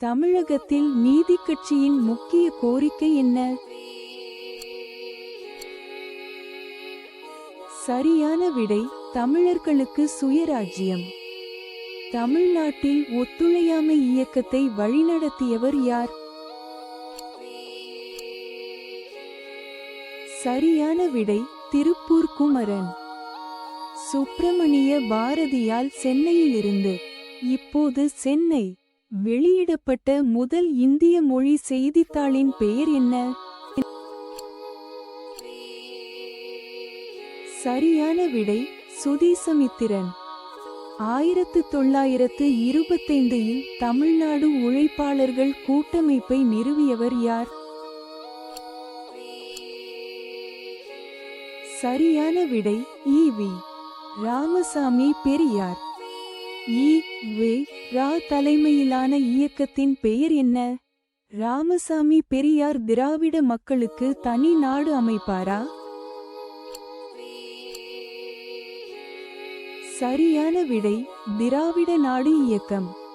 தமிழகத்தில் நீதிக் கட்சியின் முக்கிய கோரிக்கை என்ன? சரியான விடை தமிழர்களுக்கு சுயராஜ்யம். தமிழ்நாட்டில் ஒத்துழையாமை இயக்கத்தை வழிநடத்தியவர் யார்? சரியான விடை திருப்பூர் குமரன். சுப்பிரமணிய பாரதியால் சென்னையிலிருந்து இப்போது சென்னை வெளியிடப்பட்ட முதல் இந்திய மொழி செய்தித்தாளின் பெயர் என்ன? சரியான விடை சுதேசமித்திரன். 1925இல் தமிழ்நாடு உழைப்பாளர்கள் கூட்டமைப்பை நிறுவியவர் யார்? சரியான விடை ஈ.வி. ராமசாமி பெரியார். ஈ.வே. ரா தலைமையிலான இயக்கத்தின் பெயர் என்ன? ராமசாமி பெரியார் திராவிட மக்களுக்கு தனி நாடு அமைப்பாரா? சரியான விடை திராவிட நாடு இயக்கம்.